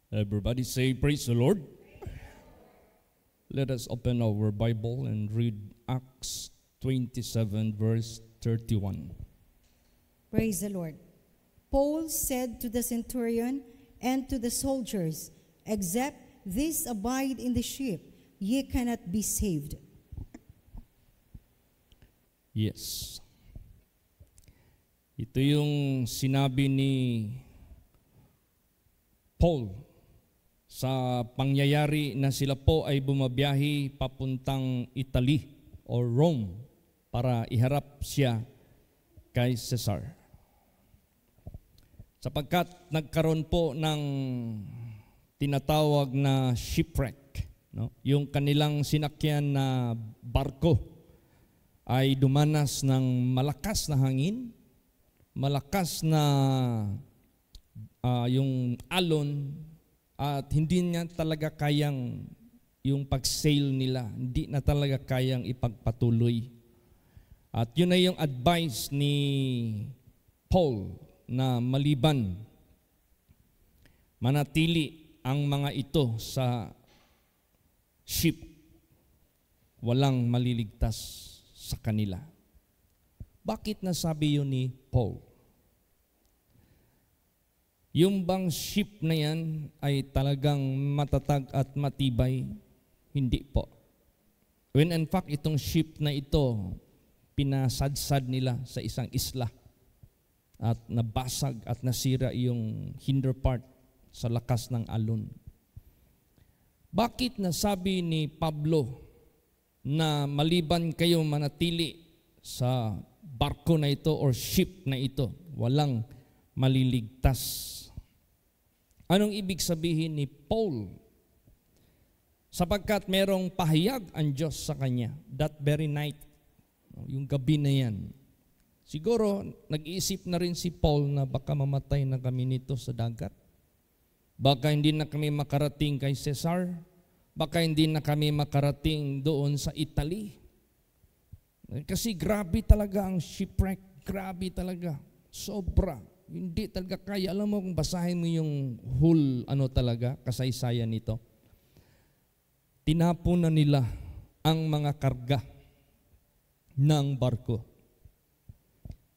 Everybody say, praise the Lord. Let us open our Bible and read Acts 27 verse 31. Praise the Lord. Paul said to the centurion and to the soldiers, "Except this abide in the ship, ye cannot be saved." Yes. Ito yung sinabi ni Paul sa pangyayari na sila po ay bumabiyahe papuntang Italy o Rome para iharap siya kay Caesar. Sapagkat nagkaroon po ng tinatawag na shipwreck, no? Yung kanilang sinakyan na barko ay dumanas ng malakas na hangin, malakas na yung alon, at hindi niya talaga kayang yung pag-sail nila, hindi na talaga kayang ipagpatuloy. At yun ay yung advice ni Paul na maliban manatili ang mga ito sa ship, walang maliligtas sa kanila. Bakit nasabi yun ni Paul? Yung bang ship na yan ay talagang matatag at matibay? Hindi po. When in fact, itong ship na ito, pinasadsad nila sa isang isla at nabasag at nasira yung hinder part sa lakas ng alon. Bakit nasabi ni Pablo na maliban kayo manatili sa barko na ito or ship na ito, walang maliligtas? Anong ibig sabihin ni Paul? Sapagkat merong pahayag ang Diyos sa kanya that very night, yung gabi na yan. Siguro nag-iisip na rin si Paul na baka mamatay na kami nito sa dagat. Baka hindi na kami makarating kay Caesar. Baka hindi na kami makarating doon sa Italy. Kasi grabe talaga ang shipwreck. Grabe talaga. Sobra. Hindi talaga kaya. Alam mo kung basahin mo yung whole kasaysayan nito. Tinapon na nila ang mga karga ng barko.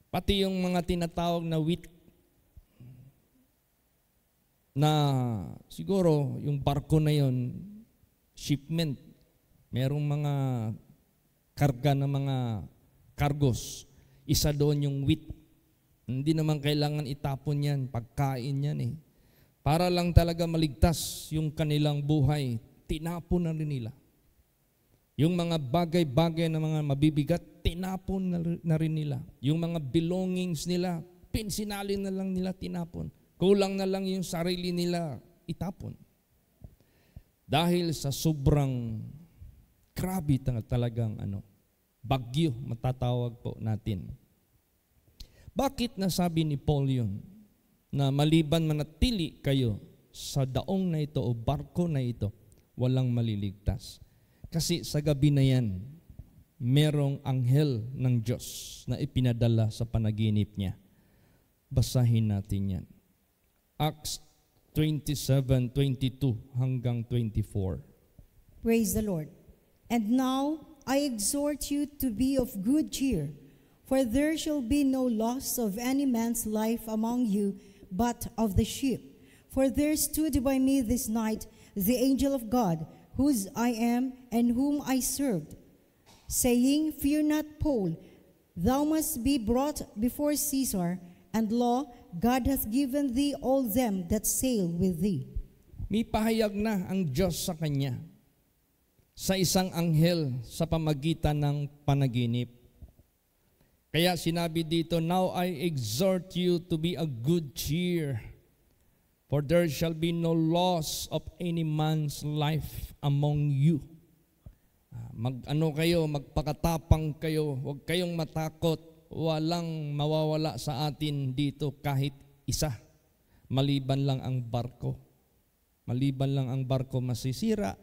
Pati yung mga tinatawag na wheat na siguro yung barko na yon, shipment, merong mga karga na mga cargos. Isa doon yung wheat. Hindi naman kailangan itapon yan, pagkain yan eh. Para lang talaga maligtas yung kanilang buhay, tinapon na rin nila. Yung mga bagay-bagay na mga mabibigat, tinapon na rin nila. Yung mga belongings nila, pinsinalin na lang nila, tinapon. Kulang na lang yung sarili nila, itapon. Dahil sa sobrang grabe talagang bagyo, matatawag po natin. Bakit nasabi ni Paul yun? Na maliban manatili kayo sa daong na ito o barko na ito, walang maliligtas. Kasi sa gabi na yan, merong anghel ng Diyos na ipinadala sa panaginip niya. Basahin natin yan. Acts 27:22 hanggang 24. Praise the Lord. And now I exhort you to be of good cheer, for there shall be no loss of any man's life among you, but of the ship. For there stood by me this night the angel of God, whose I am and whom I served, saying, Fear not, Paul, thou must be brought before Caesar, and lo, God hath given thee all them that sail with thee. May pahayag na ang Diyos sa kanya sa isang anghel sa pamagitan ng panaginip. Kaya sinabi dito, now I exhort you to be a good cheer, for there shall be no loss of any man's life among you. Magpakatapang kayo, huwag kayong matakot, walang mawawala sa atin dito kahit isa, maliban lang ang barko. Maliban lang ang barko masisira,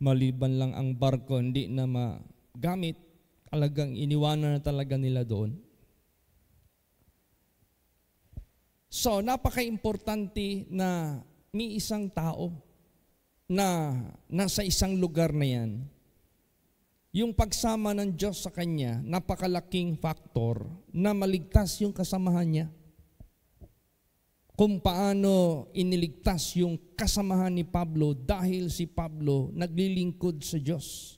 maliban lang ang barko hindi na magamit, talagang iniwanan na talaga nila doon. So, napaka-importante na may isang tao na nasa isang lugar na yan, yung pagsama ng Diyos sa kanya, napakalaking faktor na maligtas yung kasamahan niya. Kung paano iniligtas yung kasamahan ni Pablo dahil si Pablo naglilingkod sa Diyos.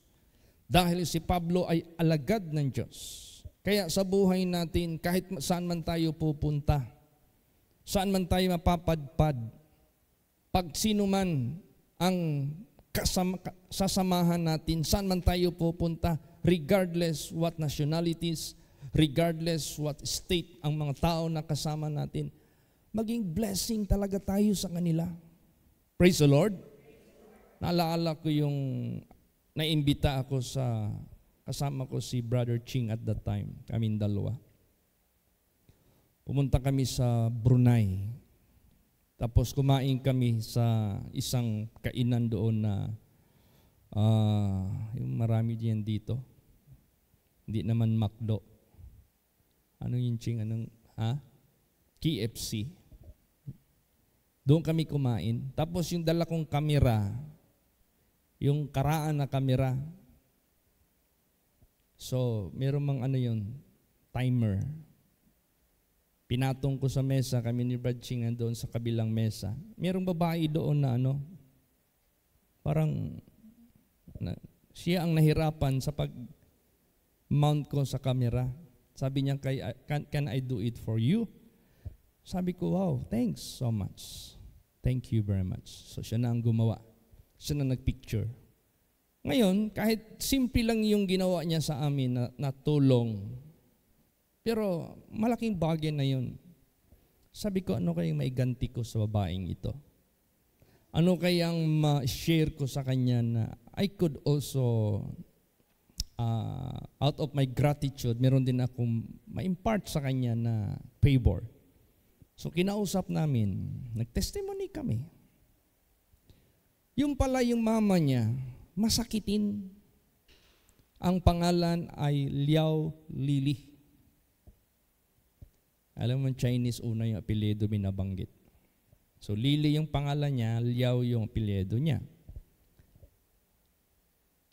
Dahil si Pablo ay alagad ng Diyos. Kaya sa buhay natin, kahit saan man tayo pupunta, saan man tayo mapapadpad, pag sino man ang sasamahan natin, saan man tayo pupunta, regardless what nationalities, regardless what state ang mga tao na kasama natin, maging blessing talaga tayo sa kanila. Praise the Lord. Naalala ko yung naimbita ako sa, kasama ko si Brother Ching at that time, kaming dalawa. Pumunta kami sa Brunei. Tapos kumain kami sa isang kainan doon na yung marami diyan dito. Hindi naman McDo. Ano yung Ching? Anong, KFC. Doon kami kumain. Tapos yung dala kong kamera, yung karaan na kamera. So, meron mang ano yun, timer. Pinatong ko sa mesa, kami ni Brad Ching doon sa kabilang mesa. Merong babae doon na parang siya ang nahirapan sa pag-mount ko sa camera. Sabi niya, can I do it for you? Sabi ko, wow, thanks so much. Thank you very much. So siya na ang gumawa. Siya na nagpicture. Ngayon, kahit simple lang yung ginawa niya sa amin na tulong, pero malaking bagay na yun. Sabi ko, ano kayang maiganti ko sa babaeng ito? Ano kayang ma-share ko sa kanya na I could also, out of my gratitude, meron din akong ma-impart sa kanya na favor. So kinausap namin, nag-testimony kami. Yung pala yung mama niya, masakitin. Ang pangalan ay Liao Lili. Alam mo, Chinese una yung apelyido binabanggit. So, Lili yung pangalan niya, Liao yung apelyido niya.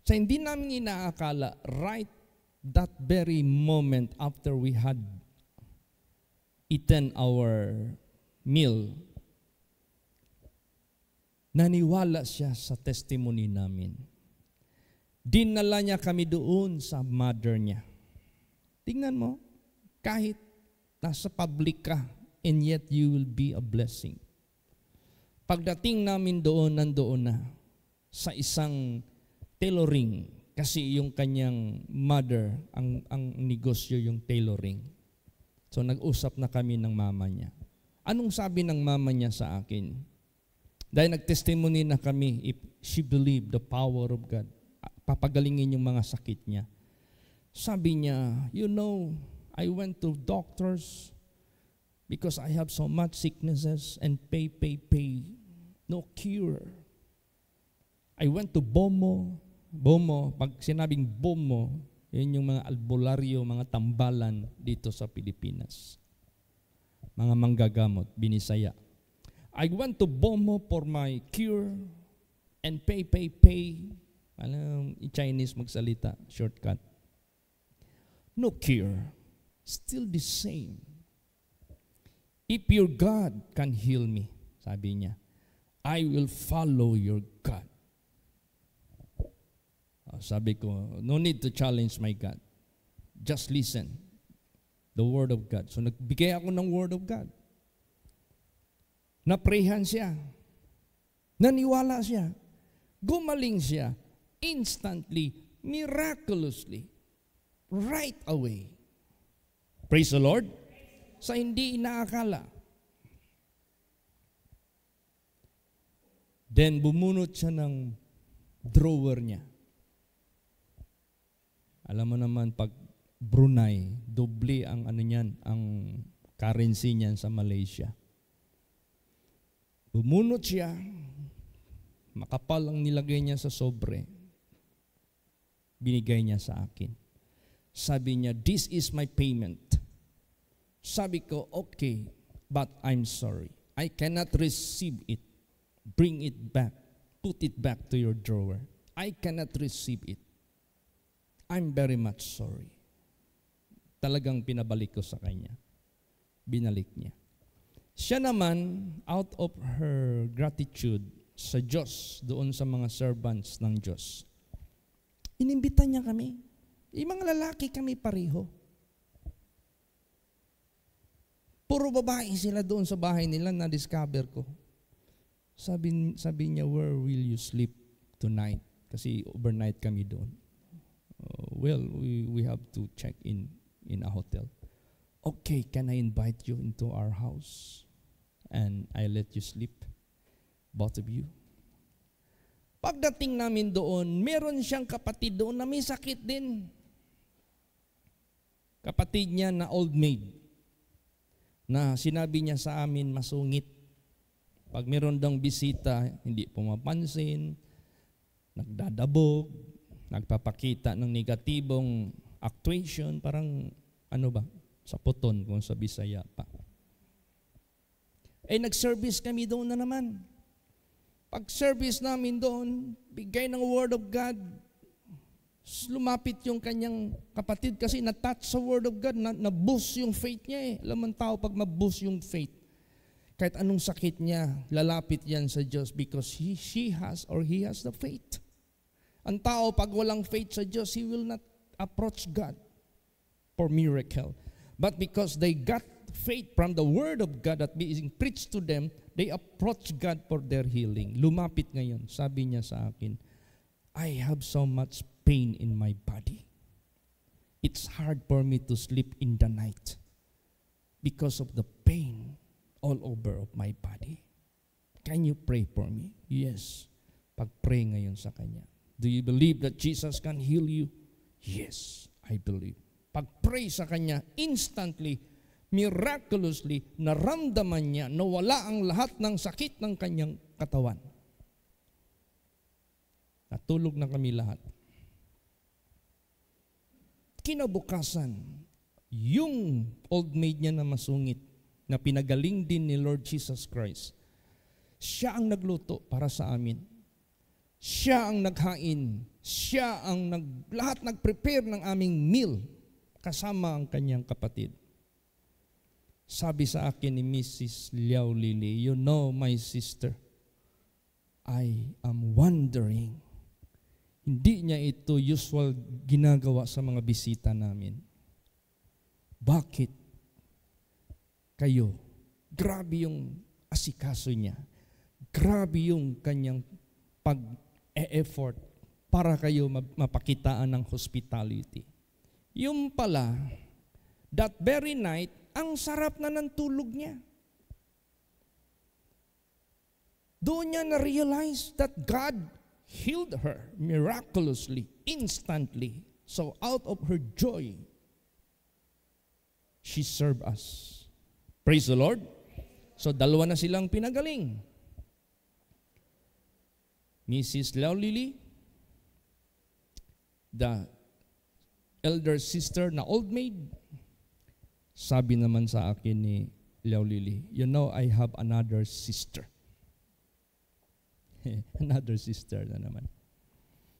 So, hindi namin inaakala, right that very moment after we had eaten our meal, naniwala siya sa testimony namin. Dinala niya kami doon sa mother niya. Tingnan mo, kahit nasa public ka, and yet you will be a blessing. Pagdating namin doon, nandoon na sa isang tailoring, kasi yung kanyang mother, ang negosyo yung tailoring. So nag-usap na kami ng mama niya. Anong sabi ng mama niya sa akin? Dahil nag-testimony na kami, if she believed the power of God, papagalingin yung mga sakit niya. Sabi niya, you know, I went to doctors because I have so much sicknesses and pay. No cure. I went to BOMO. BOMO, pag sinabing BOMO, yun yung mga albularyo, mga tambalan dito sa Pilipinas. Mga manggagamot, binisaya. I went to BOMO for my cure and pay. Alam, i-Chinese magsalita, shortcut. No cure. Still the same. If your God can heal me, sabi niya, I will follow your God. Sabi ko, no need to challenge my God. Just listen. The Word of God. So nagbigay ako ng Word of God. Naprayhan siya. Naniwala siya. Gumaling siya. Instantly, miraculously, right away. Praise the Lord. Sa hindi inaakala. Then bumunot siya ng drawer niya. Alam mo naman, pag Brunei, doble ang ano niyan, ang currency niyan sa Malaysia. Bumunot siya, makapal ang nilagay niya sa sobre. Binigay niya sa akin. Sabi niya, this is my payment. Sabi ko, okay, but I'm sorry. I cannot receive it. Bring it back. Put it back to your drawer. I cannot receive it. I'm very much sorry. Talagang pinabalik ko sa kanya. Binalik niya. Siya naman, out of her gratitude sa Diyos, doon sa mga servants ng Diyos, inimbita niya kami. Yung mga lalaki kami pareho. Puro babae sila doon sa bahay nila, na-discover ko. Sabi niya, where will you sleep tonight? Kasi overnight kami doon. Well, we have to check in a hotel. Okay, can I invite you into our house? And I let you sleep, both of you. Pagdating namin doon, meron siyang kapatid doon na may sakit din. Kapatid niya na old maid, na sinabi niya sa amin masungit. Pag meron daw bisita, hindi pumapansin, nagdadabog, nagpapakita ng negatibong actuation, parang ano ba, sa puton kung sa Bisaya pa. Nag-service kami doon na naman. Pag-service namin doon, bigay ng Word of God, lumapit yung kanyang kapatid kasi na-touch sa Word of God, na-boost yung faith niya eh. Alam mo tao, pag ma-boost yung faith, kahit anong sakit niya, lalapit yan sa Diyos because he has the faith. Ang tao, pag walang faith sa Diyos, he will not approach God for miracle. But because they got faith from the Word of God that being preached to them, they approach God for their healing. Lumapit ngayon, sabi niya sa akin, I have so much pain in my body. It's hard for me to sleep in the night because of the pain all over of my body. Can you pray for me? Yes. Pag-pray ngayon sa kanya. Do you believe that Jesus can heal you? Yes, I believe. Pag-pray sa kanya, instantly, miraculously, naramdaman niya na wala ang lahat ng sakit ng kanyang katawan. Natulog na kami lahat. Kinabukasan, yung old maid niya na masungit, na pinagaling din ni Lord Jesus Christ, siya ang nagluto para sa amin. Siya ang naghain. Siya ang lahat nag-prepare ng aming meal kasama ang kanyang kapatid. Sabi sa akin ni Mrs. Liao Lili, you know my sister, I am wondering, hindi niya ito usual ginagawa sa mga bisita namin. Bakit kayo? Grabe yung asikaso niya. Grabe yung kanyang pag-e-effort para kayo mapakitaan ng hospitality. Yung pala, that very night, ang sarap na ng tulog niya. Doon niya na-realize that God healed her miraculously, instantly. So out of her joy, she served us. Praise the Lord. So dalawa na silang pinagaling. Mrs. Liao Lili, the elder sister na old maid, sabi naman sa akin ni Liao Lili, you know, I have another sister. Another sister na naman.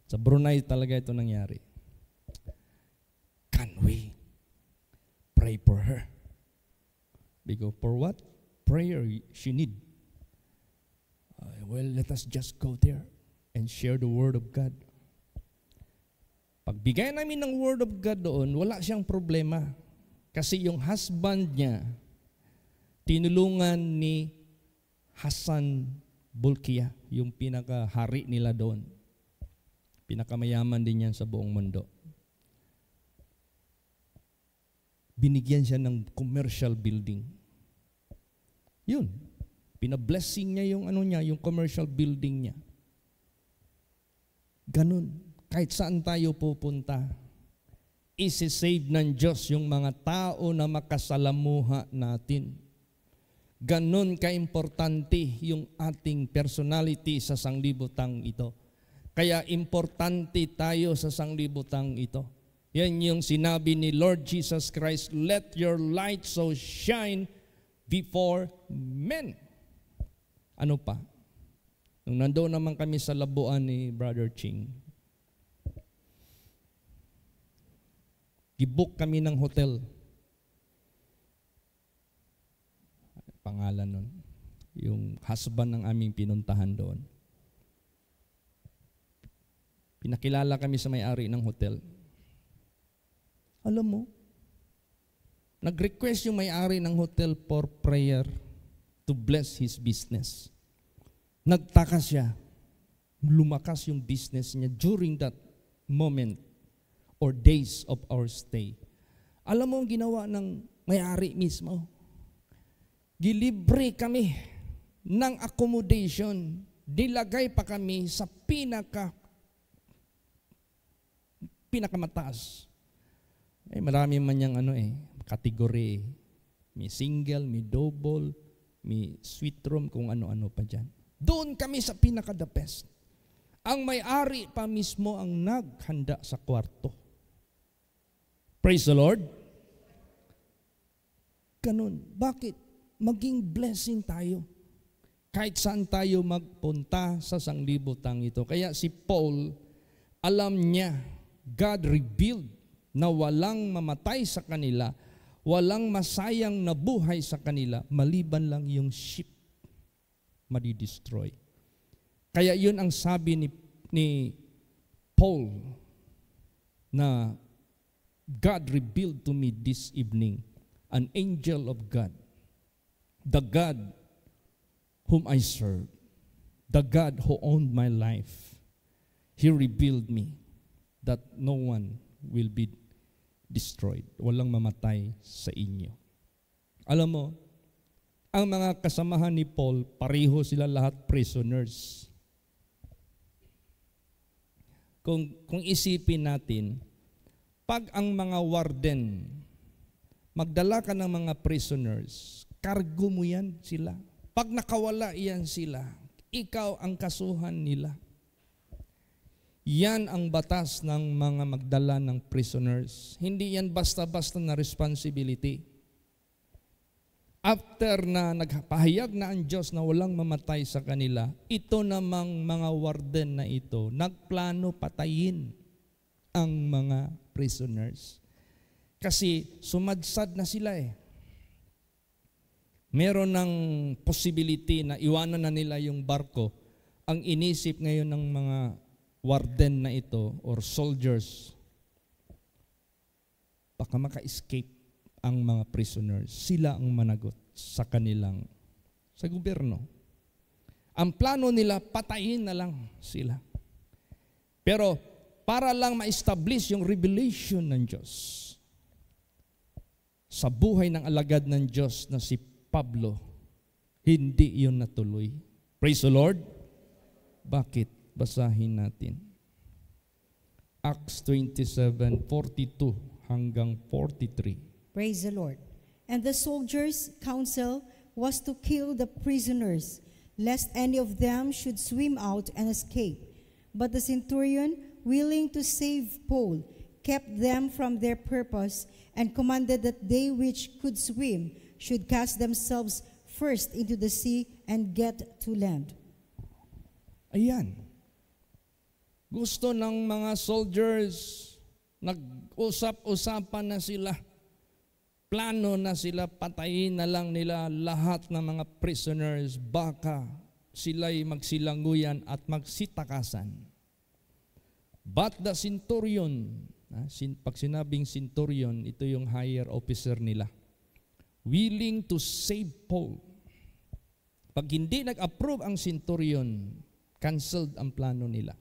Sa Brunei talaga ito nangyari. Can we pray for her? Because for what? Prayer she need. Well, let us just go there and share the Word of God. Pagbigay namin ng Word of God doon, wala siyang problema. Kasi yung husband niya, tinulungan ni Hassan Bolkiah, yung pinakahari nila doon. Pinakamayaman din yan sa buong mundo. Binigyan siya ng commercial building. Yun. Pina-blessing niya yung yung commercial building niya. Ganun. Kahit saan tayo pupunta, isi-save ng Diyos yung mga tao na makasalamuha natin. Ganun kaimportante yung ating personality sa sanglibutang ito. Kaya importante tayo sa sanglibutang ito. Yan yung sinabi ni Lord Jesus Christ, let your light so shine before men. Ano pa? Nung nandoon naman kami sa labuan ni Brother Ching, gibook kami ng hotel. Pangalan nun. Yung husband ng aming pinuntahan doon. Pinakilala kami sa may-ari ng hotel. Alam mo, nag-request yung may-ari ng hotel for prayer to bless his business. Nagtaka siya. Lumakas yung business niya during that moment or days of our stay. Alam mo ang ginawa ng may-ari mismo? Gilibre kami ng accommodation, nilagay pa kami sa pinakamataas. Marami man yung kategory. May single, may double, may suite room, kung ano-ano pa dyan. Doon kami sa pinaka-the best. Ang may-ari pa mismo ang naghanda sa kwarto. Praise the Lord. Ganun. Bakit? Maging blessing tayo. Kahit saan tayo magpunta sa sanglibutang ito. Kaya si Paul, alam niya, God revealed na walang mamatay sa kanila, walang masayang nabuhay sa kanila, maliban lang yung ship madi-destroy. Kaya yun ang sabi ni Paul na God revealed to me this evening, an angel of God, the God whom I serve, the God who owned my life, He revealed me that no one will be destroyed. Walang mamatay sa inyo. Alam mo, ang mga kasamahan ni Paul, pareho sila lahat prisoners. Kung isipin natin, pag ang mga warden, magdala ka ng mga prisoners, kargo mo yan sila. Pag nakawala yan sila, ikaw ang kasuhan nila. Yan ang batas ng mga magdala ng prisoners. Hindi yan basta-basta na responsibility. After na nagpahayag na ang Diyos na walang mamatay sa kanila, ito namang mga warden na ito, nagplano patayin ang mga prisoners. Kasi sumadsad na sila Meron ng possibility na iwanan na nila yung barko. Ang inisip ngayon ng mga warden na ito or soldiers, baka maka-escape ang mga prisoners. Sila ang managot sa gobyerno. Ang plano nila, patayin na lang sila. Pero para lang ma-establish yung revelation ng Diyos sa buhay ng alagad ng Diyos na si Pablo, hindi yun natuloy. Praise the Lord. Bakit? Basahin natin. Acts 27:42 hanggang 43. Praise the Lord. And the soldiers' counsel was to kill the prisoners, lest any of them should swim out and escape. But the centurion, willing to save Paul, kept them from their purpose, and commanded that they which could swim should cast themselves first into the sea and get to land. Ayan. Gusto ng mga soldiers, nag-usap-usapan na sila. Plano na sila, patayin na lang nila lahat ng mga prisoners, baka sila'y magsilanguyan at magsitakasan. But the centurion, pag sinabing centurion, ito yung higher officer nila, willing to save Paul. Pag hindi nag-approve ang centurion, canceled ang plano nila.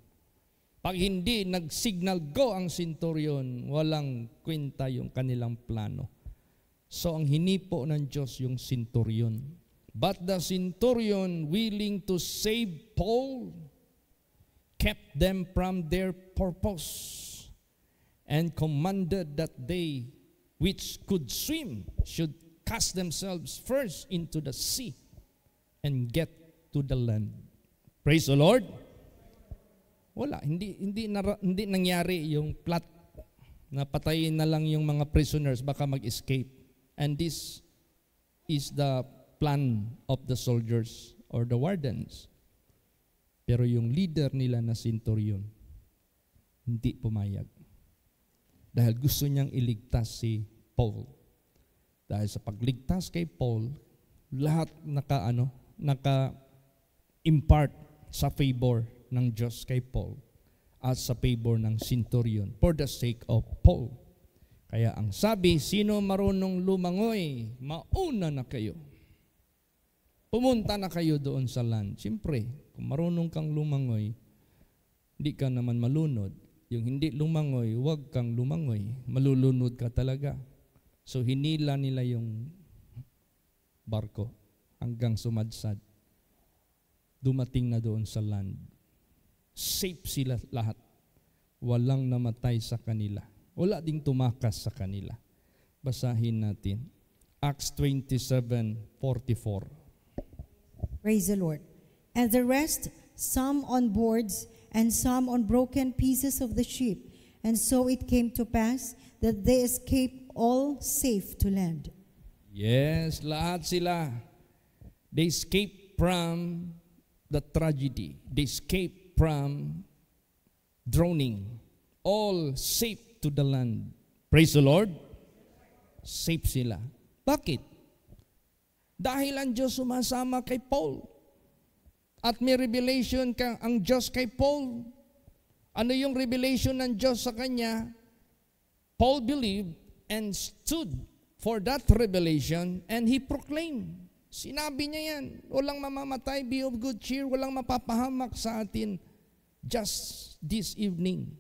Pag hindi nag-signal go ang centurion, walang kwenta yung kanilang plano. So ang hinipo ng Diyos yung centurion. But the centurion, willing to save Paul, kept them from their purpose and commanded that they which could swim should cast themselves first into the sea and get to the land. Praise the Lord. Wala, hindi nangyari yung plot na patayin na lang yung mga prisoners baka mag-escape. And this is the plan of the soldiers or the wardens. Pero yung leader nila na centurion, hindi pumayag. Dahil gusto niyang iligtas si Paul. Dahil sa pagligtas kay Paul, lahat naka-impart sa favor ng Diyos kay Paul at sa favor ng centurion for the sake of Paul. Kaya ang sabi, sino marunong lumangoy, mauna na kayo. Pumunta na kayo doon sa land. Siyempre, kung marunong kang lumangoy, hindi ka naman malunod. Yung hindi lumangoy, huwag kang lumangoy. Malulunod ka talaga. So hinila nila yung barko hanggang sumadsad. Dumating na doon sa land. Safe sila lahat. Walang namatay sa kanila. Wala ding tumakas sa kanila. Basahin natin. Acts 27:44. Praise the Lord. And the rest, some on boards and some on broken pieces of the ship. And so it came to pass that they escaped all safe to land. Yes, lahat sila. They escaped from the tragedy. They escaped from drowning. All safe to the land. Praise the Lord. Safe sila. Bakit? Dahil ang Diyos sumasama kay Paul. At may revelation ang Diyos kay Paul. Ano yung revelation ng Diyos sa kanya? Paul believed and stood for that revelation and he proclaimed. Sinabi niya yan, walang mamamatay, be of good cheer, walang mapapahamak sa atin. Just this evening,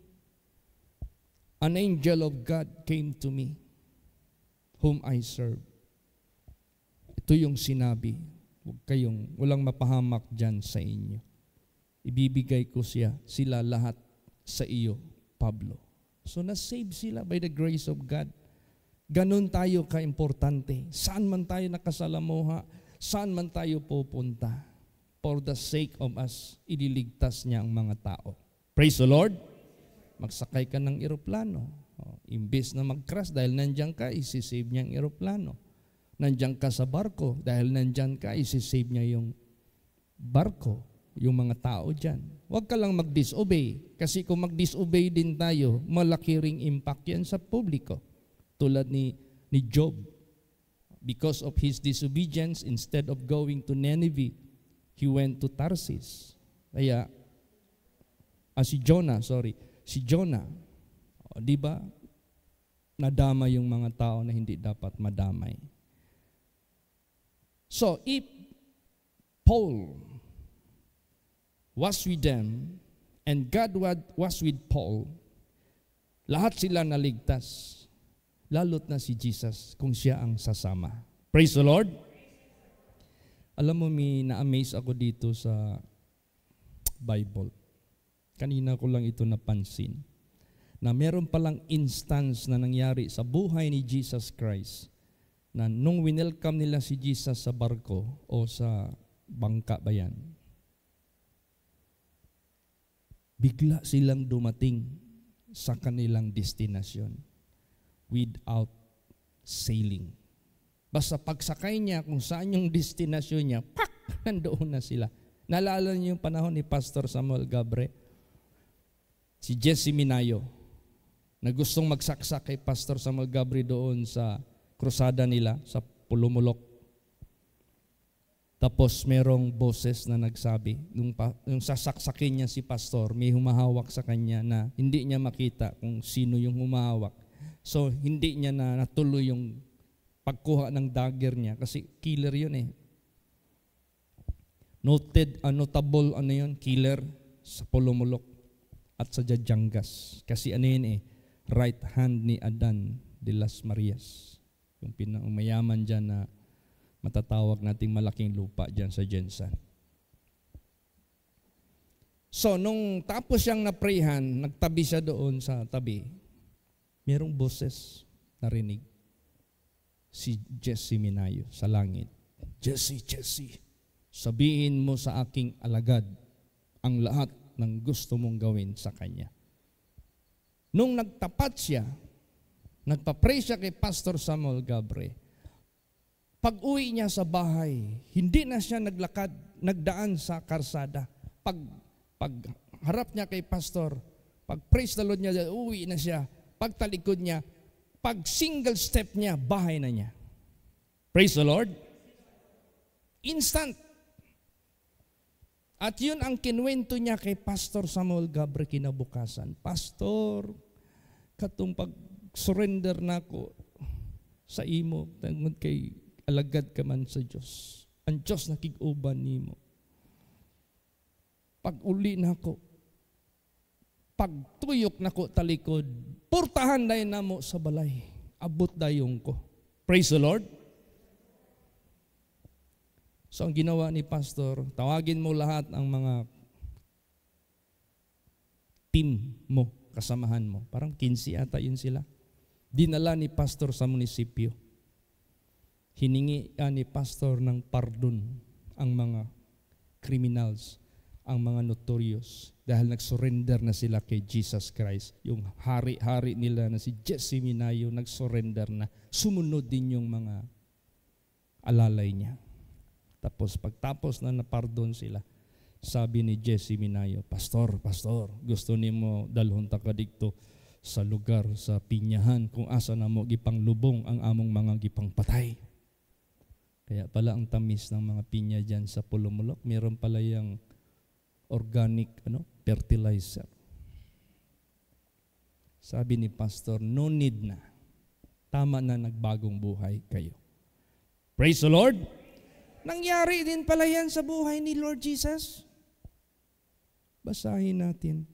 an angel of God came to me, whom I serve. Ito yung sinabi, walang mapahamak dyan sa inyo. Ibibigay ko sila lahat sa iyo, Pablo. So na-save sila by the grace of God. Ganon tayo ka-importante. Saan man tayo nakasalamuha, saan man tayo pupunta, for the sake of us, ililigtas niya ang mga tao. Praise the Lord. Magsakay ka ng eroplano. Imbes na mag-crash dahil nandiyan ka, isi-save niya ang eroplano. Nandiyan ka sa barko, dahil nandiyan ka, isi-save niya yung barko, yung mga tao dyan. Huwag ka lang mag-disobey. Kasi kung mag-disobey din tayo, malaki ring impact yan sa publiko. Tulad ni Job. Because of his disobedience, instead of going to Nineveh, he went to Tarsis. Kaya, si Jonah, di ba? Nadama yung mga tao na hindi dapat madamay. So, if Paul was with them and God was with Paul, lahat sila naligtas. Lalot na si Jesus kung siya ang sasama. Praise the Lord. Alam mo, na-amaze ako dito sa Bible. Kanina ko lang ito napansin. Na meron palang instance na nangyari sa buhay ni Jesus Christ na nung winelcome nila si Jesus sa barko o sa bangka ba yan, bigla silang dumating sa kanilang destinasyon without sailing. Basta pagsakay niya kung saan yung destinasyon niya, pak! Nandoon na sila. Naalala niyo yung panahon ni Pastor Samuel Gabre? Si Jesse Minayo, na gustong magsaksak kay Pastor Samuel Gabre doon sa krusada nila sa Pulumulok. Tapos merong boses na nagsabi, yung sasaksakin niya si pastor, may humahawak sa kanya na hindi niya makita kung sino yung humahawak. So hindi niya na natuloy yung pagkuha ng dagger niya kasi killer yun eh. Notable yun, killer sa Pulumulok at sa Jajangas. Kasi yun right hand ni Adan de las Marias. Yung pinamayaman dyan na matatawag nating malaking lupa dyan sa Jensan. So, nung tapos siyang naprayhan, nagtabi siya doon sa tabi, merong boses narinig. Si Jesse Minayo sa langit. Jesse, sabihin mo sa aking alagad ang lahat ng gusto mong gawin sa kanya. Nung nagtapat siya, nagpa-pray siya kay Pastor Samuel Gabre. Pag-uwi niya sa bahay, hindi na siya naglakad, nagdaan sa karsada. Pag Pag harap niya kay pastor, pag praise the Lord niya, uwi na siya. Pag talikod niya, pag single step niya, bahay na niya. Praise the Lord. Instant. At yun ang kinwento niya kay Pastor Samuel Gabre kinabukasan. Pastor, katong pag-surrender na ako sa imo, tungod kay alagad ka man sa Diyos. Ang Diyos nakig-uban nimo. Pag uli na ako, pagtuyok na ko talikod, purtahan dayon namo sa balay. Abot dayong ko. Praise the Lord. So ang ginawa ni Pastor, tawagin mo lahat ang mga team mo, kasamahan mo. Parang 15 ata yun sila. Dinala ni Pastor sa munisipyo. Hiningi ni Pastor ng pardon ang mga criminals, ang mga notorious, dahil nag-surrender na sila kay Jesus Christ. Yung hari-hari nila na si Jesse Minayo, nag-surrender na. Sumunod din yung mga alalay niya. Tapos pagtapos na napardon sila, sabi ni Jesse Minayo, Pastor, gusto nimo dalhon ta ka dito sa lugar, sa Pinyahan, kung asa na mo gipang lubong ang among mga gipang patay. Kaya pala ang tamis ng mga pinya dyan sa Pulumulok, meron pala yung organic fertilizer. Sabi ni Pastor, no need na. Tama na, nagbagong buhay kayo. Praise the Lord! Nangyari din pala yan sa buhay ni Lord Jesus. Basahin natin.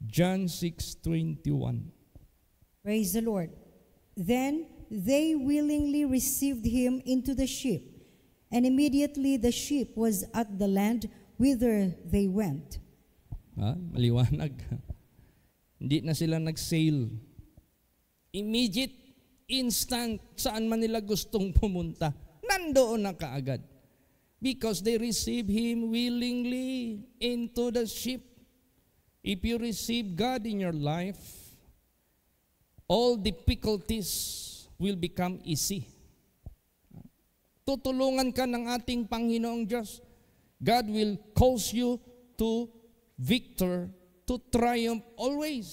John 6:21. Praise the Lord. Then they willingly received him into the ship, and immediately the ship was at the land whither they went. Maliwanag. Hindi na sila nag-sail. Immediate, instant, saan man nila gustong pumunta, nandoon na kaagad. Because they receive Him willingly into the ship. If you receive God in your life, all difficulties will become easy. Tutulungan ka ng ating Panginoong Diyos. God will cause you to victor, to triumph always.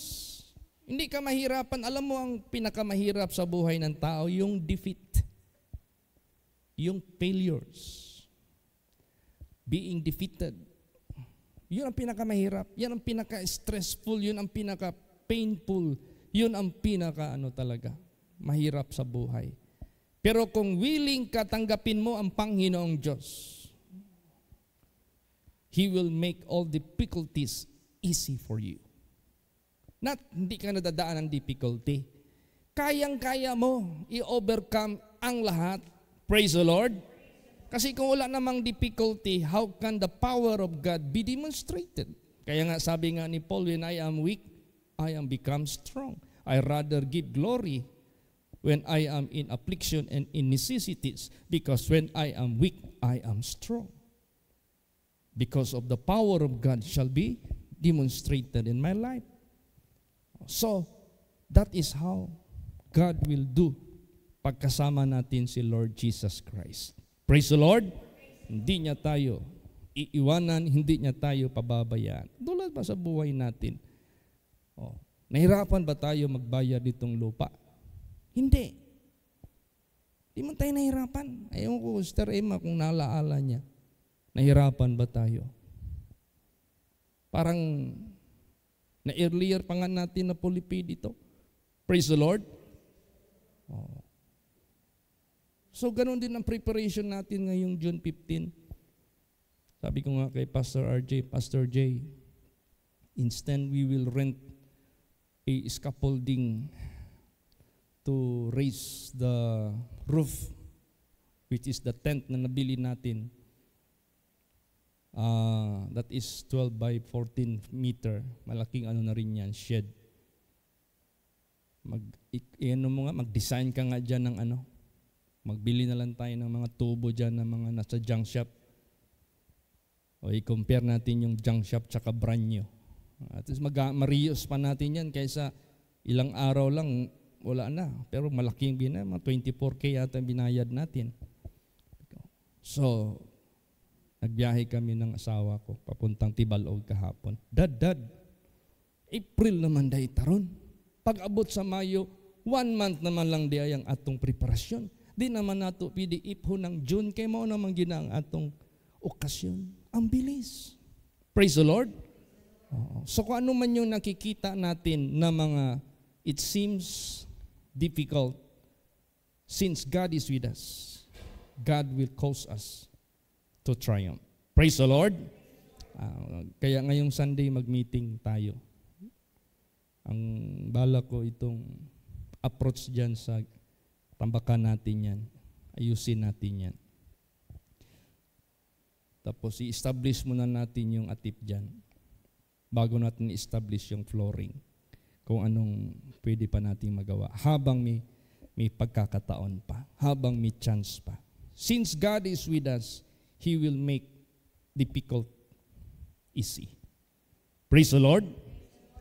Hindi ka mahirapan. Alam mo ang pinakamahirap sa buhay ng tao, yung defeat. Yung failures. Being defeated. Yun ang pinakamahirap. Yan ang pinaka-stressful. Yun ang pinaka-painful. Yun ang talaga, mahirap sa buhay. Pero kung willing ka, tanggapin mo ang Panginoong Diyos, He will make all difficulties easy for you. Hindi ka nadadaan ng difficulty. Kayang-kaya mo i-overcome ang lahat. Praise the Lord. Kasi kung wala namang difficulty, how can the power of God be demonstrated? Kaya nga sabi nga ni Paul, when I am weak, I am become strong. I rather give glory when I am in affliction and in necessities, because when I am weak, I am strong. Because of the power of God shall be demonstrated in my life. So, that is how God will do pagkasama natin si Lord Jesus Christ. Praise the Lord. Hindi niya tayo iiwanan, hindi niya tayo pababayaan. Tulad ba sa buhay natin? Nahirapan ba tayo magbayad ditong lupa? Hindi. Hindi man tayo nahirapan. Ayaw ko, Sister Emma, kung naalaala niya. Nahirapan ba tayo? Parang na-earlier pa nga natin na pulipi dito. Praise the Lord. So, ganun din ang preparation natin ngayong June 15. Sabi ko nga kay Pastor J, instead we will rent a scaffolding to raise the roof, which is the tent na nabili natin. That is 12 by 14 meter. Malaking na rin yan, shed. Mag-design ka nga dyan ng magbili na lang tayo ng mga tubo dyan ng mga nasa junk shop. O i-compare natin yung junk shop tsaka brand new. At least ma-reuse pa natin yan kaysa ilang araw lang, wala na. Pero malaking mga 24K yata binayad natin. So, Nagbiyahe kami ng asawa ko, papuntang Tibalog kahapon. Dad, April naman dahi taron. Pag-abot sa Mayo, 1 month naman lang di ang atong preparasyon. Di naman nato pidi ipho ng June, kay mao naman gina ang atong okasyon. Ang bilis. Praise the Lord. So kung ano man yung nakikita natin na mga it seems difficult, since God is with us, God will cause us to triumph. Praise the Lord. Kaya ngayong Sunday mag-meeting tayo. Ang bala ko itong approach dyan sa tambakan natin yan. Ayusin natin yan. Tapos i-establish muna natin yung atip dyan bago natin i-establish yung flooring. Kung anong pwede pa natin magawa. Habang may pagkakataon pa. Habang may chance pa. Since God is with us, He will make difficult easy. Praise the Lord.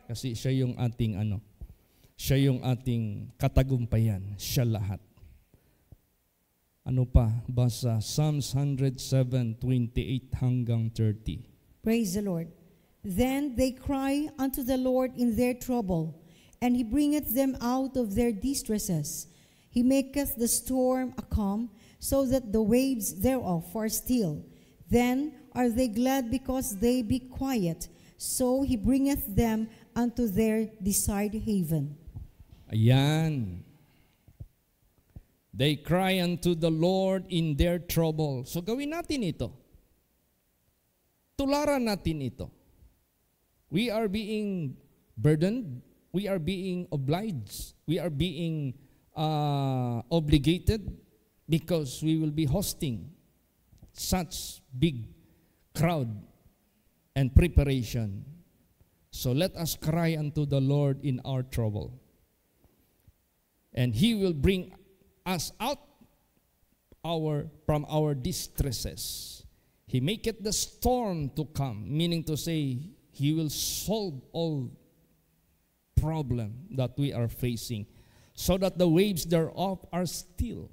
Kasi siya yung ating siya yung ating katagumpayan. Siya lahat. Ano pa? Basa Psalms 107:28 hanggang 30. Praise the Lord. Then they cry unto the Lord in their trouble, and He bringeth them out of their distresses. He maketh the storm a calm, so that the waves thereof are still. Then are they glad because they be quiet. So He bringeth them unto their desired haven. Ayan. They cry unto the Lord in their trouble. So gawin natin ito. Tularan natin ito. We are being burdened. We are being obliged. We are being obligated because we will be hosting such big crowd and preparation. So let us cry unto the Lord in our trouble. And He will bring us out from our distresses. He maketh the storm to come, meaning to say, He will solve all problem that we are facing, so that the waves thereof are still.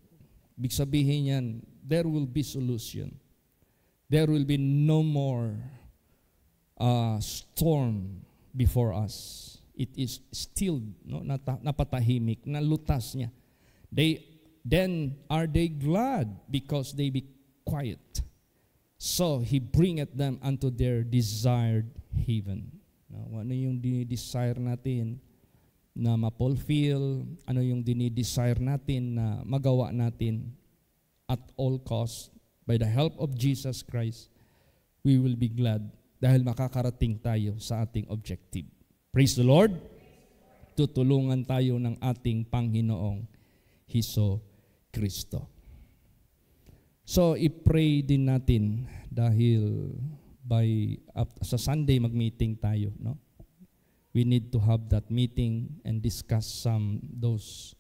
Ibig sabihin yan, there will be solution. There will be no more storm before us. It is still napatahimik, nalutas niya. Then are they glad because they be quiet. So He bringeth them unto their desired haven. Ano yung dinidesire natin na ma-fulfill? Ano yung dinidesire natin na magawa natin at all cost? By the help of Jesus Christ, we will be glad dahil makakarating tayo sa ating objective. Praise the Lord. Tutulungan tayo ng ating Panginoong Hesus Kristo. So, i-pray din natin dahil sa Sunday mag-meeting tayo, no? We need to have that meeting and discuss those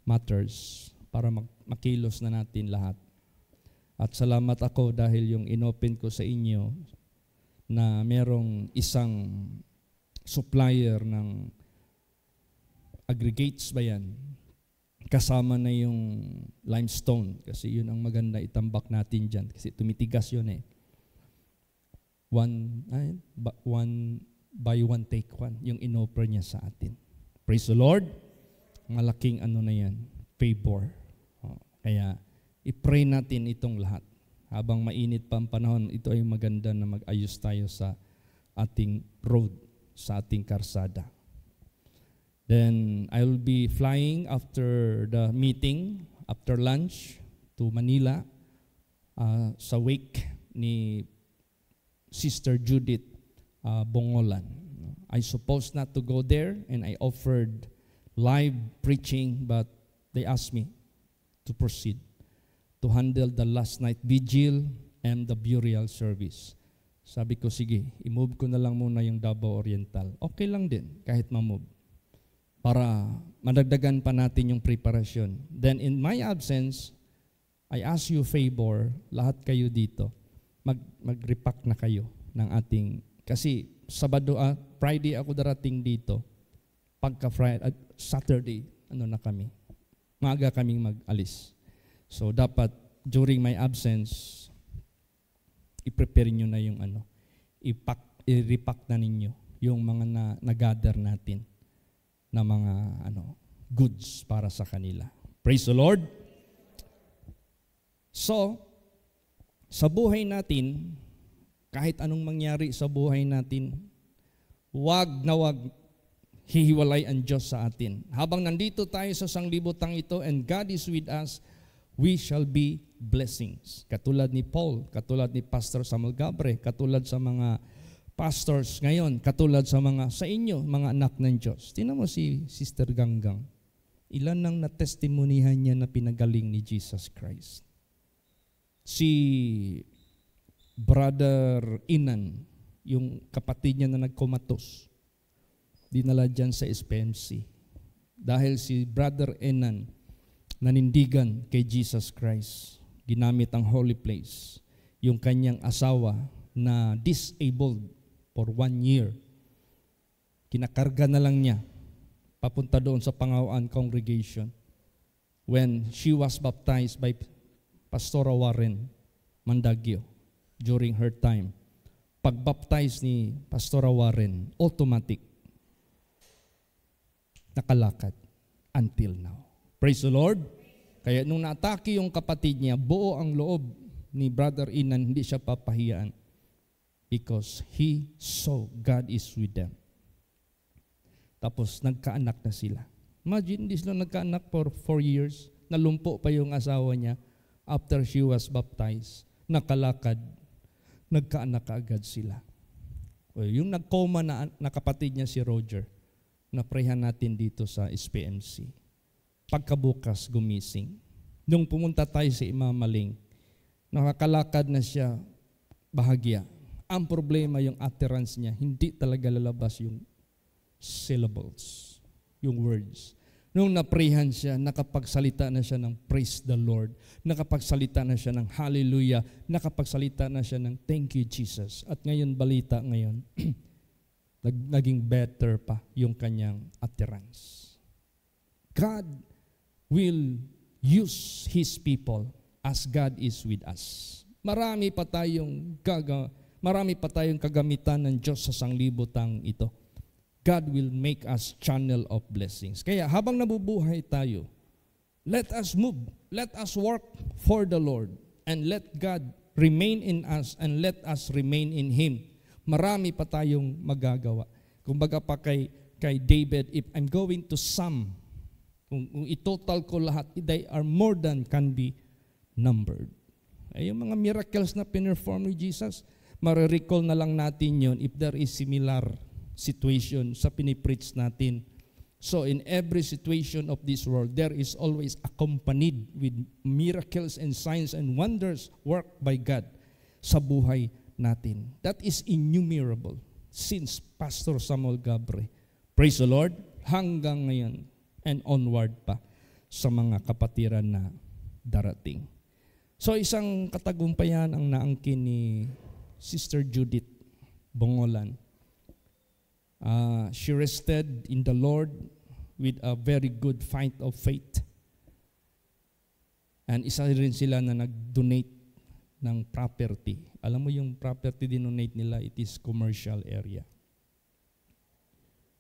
matters para makilos na natin lahat. At salamat ako dahil yung inopen ko sa inyo na merong isang supplier ng aggregates ba yan? Kasama na yung limestone kasi yun ang maganda itambak natin dyan kasi tumitigas yun eh. One buy one take one yung inoffer niya sa atin. Praise the Lord. Malaking na yan, favor. Kaya i-pray natin itong lahat. Habang mainit pa ang panahon, ito ay maganda na mag-ayos tayo sa ating road, sa ating karsada. Then I will be flying after the meeting, after lunch, to Manila sa wake ni Sister Judith Bongolan. I supposed not to go there and I offered live preaching, but they asked me to proceed to handle the last night vigil and the burial service. Sabi ko, sige, i-move ko na lang muna yung Davao Oriental. Okay lang din, kahit ma-move. Para madagdagan pa natin yung preparasyon. Then in my absence, I ask you favor, lahat kayo dito, mag-repack na kayo ng ating, kasi Friday ako darating dito, pagka Friday, Saturday, na kami. Maaga kaming mag-alis. So dapat during my absence, i-prepare nyo na yung i-repack na ninyo yung mga na-gather natin na mga goods para sa kanila. Praise the Lord! So, sa buhay natin, kahit anong mangyari sa buhay natin, wag hihiwalay ang Diyos sa atin. Habang nandito tayo sa sanglibutang ito and God is with us, we shall be blessings. Katulad ni Paul, katulad ni Pastor Samuel Gabre, katulad sa mga pastors ngayon, katulad sa inyo, mga anak ng Diyos. Tingnan mo si Sister Ganggang. Ilan nang natestimonihan niya na pinagaling ni Jesus Christ. Si Brother Inan, yung kapatid niya na nagkomatos, dinala dyan sa SPMC. Dahil si Brother Inan nanindigan kay Jesus Christ, ginamit ang holy place. Yung kanyang asawa na disabled for 1 year, kinakarga na lang niya papunta doon sa Pangawaan Congregation when she was baptized by Pastora Warren Mandagio during her time. Pag-baptize ni Pastora Warren, automatic, nakalakad until now. Praise the Lord! Kaya nung naatake yung kapatid niya, buo ang loob ni Brother Inan, hindi siya papahiyaan because he saw God is with them. Tapos nagkaanak na sila. Imagine, hindi sila nagkaanak for 4 years. Nalumpo pa yung asawa niya after she was baptized. Nakalakad. Nagkaanak kaagad sila. Yung nagkoma na kapatid niya si Roger, naprehan natin dito sa SPMC. Pagkabukas, gumising. Nung pumunta tayo sa Imamaling, nakakalakad na siya, bahagya. Ang problema, yung utterance niya, hindi talaga lalabas yung syllables, yung words. Nung naprehan siya, nakapagsalita na siya ng praise the Lord, nakapagsalita na siya ng hallelujah, nakapagsalita na siya ng thank you Jesus. At ngayon, balita ngayon, naging better pa yung kanyang utterance. God will use His people as God is with us. Marami pa tayong kagamitan ng Diyos sa sanglibutang ito. God will make us channel of blessings. Kaya habang nabubuhay tayo, let us move, let us work for the Lord, and let God remain in us and let us remain in Him. Marami pa tayong magagawa. Kumbaga pa kay David, if I'm going to sum, kung itotal ko lahat, they are more than can be numbered. Ay, yung mga miracles na pinerform ni Jesus, marirecall na lang natin yon if there is similar situation sa pinipreach natin. So in every situation of this world, there is always accompanied with miracles and signs and wonders worked by God sa buhay natin. That is innumerable since Pastor Samuel Gabre. Praise the Lord, hanggang ngayon and onward pa sa mga kapatiran na darating. So isang katagumpayan ang naangkin ni Sister Judith Bongolan. She rested in the Lord with a very good fight of faith. And isa rin sila na nag-donate ng property. Alam mo yung property dinonate nila, it is commercial area.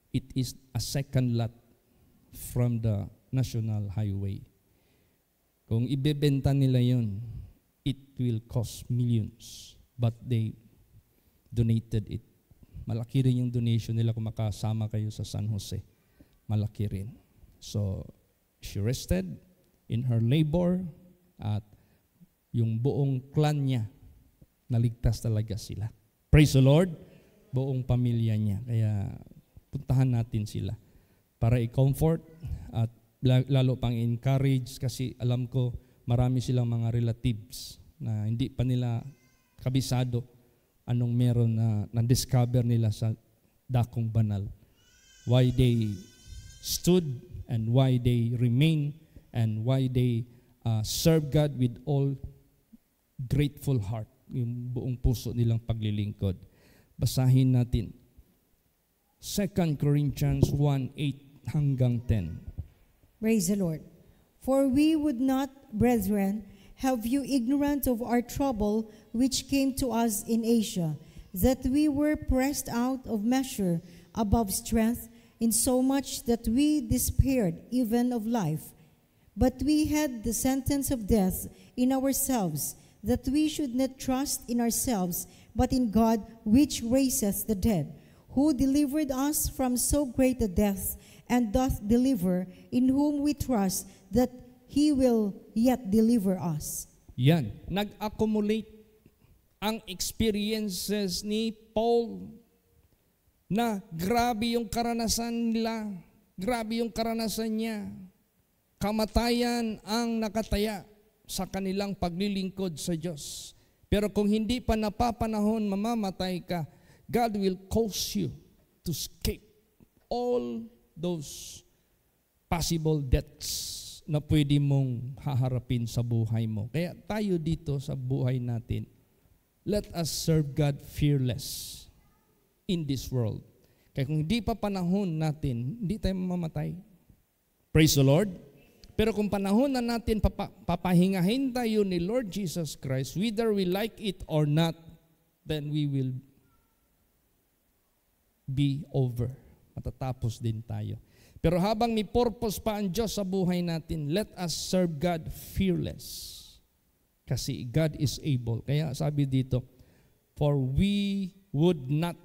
It is a second lot from the National Highway. Kung ibebenta nila yun, it will cost millions. But they donated it. Malaki rin yung donation nila kung makasama kayo sa San Jose. Malaki rin. So, she rested in her labor at yung buong clan niya, naligtas talaga sila. Praise the Lord! Buong pamilya niya. Kaya puntahan natin sila para i-comfort at lalo pang encourage kasi alam ko marami silang mga relatives na hindi pa nila kabisado anong meron na discover nila sa dakong banal. Why they stood and why they remain and why they serve God with all grateful heart. Yung buong puso nilang paglilingkod. Basahin natin. 2 Corinthians 1:8 hanggang 10. Praise the Lord. For we would not, brethren, have you ignorant of our trouble which came to us in Asia, that we were pressed out of measure above strength, in so much that we despaired even of life. But we had the sentence of death in ourselves, that we should not trust in ourselves, but in God which raiseth the dead, who delivered us from so great a death, and doth deliver, in whom we trust that He will yet deliver us. Yan, nag-accumulate ang experiences ni Paul na grabe yung karanasan nila, grabe yung karanasan niya. Kamatayan ang nakataya sa kanilang paglilingkod sa Diyos. Pero kung hindi pa napapanahon, mamamatay ka, God will cause you to escape all those possible deaths na pwede mong haharapin sa buhay mo. Kaya tayo dito sa buhay natin, let us serve God fearless in this world. Kaya kung hindi pa panahon natin, hindi tayo mamamatay. Praise the Lord. Pero kung panahon na natin papahingahin tayo ni Lord Jesus Christ, whether we like it or not, then we will be over. Matatapos din tayo. Pero habang may purpose pa ang Diyos sa buhay natin, let us serve God fearless. Kasi God is able. Kaya sabi dito, for we would not,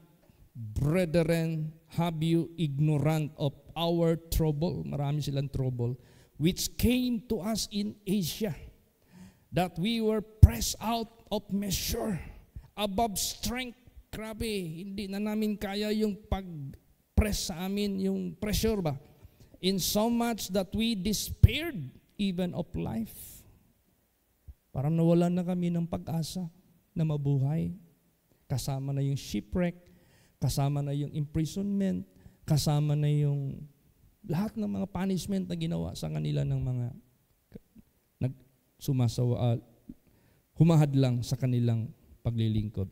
brethren, have you ignorant of our trouble, marami silang trouble, which came to us in Asia, that we were pressed out of measure, above strength. Grabe, hindi na namin kaya yung pag-press sa amin, yung pressure ba? In so much that we despaired even of life. Parang nawalan na kami ng pag-asa na mabuhay. Kasama na yung shipwreck, kasama na yung imprisonment, kasama na yung lahat ng mga punishment na ginawa sa kanila ng mga humahad lang sa kanilang paglilingkod.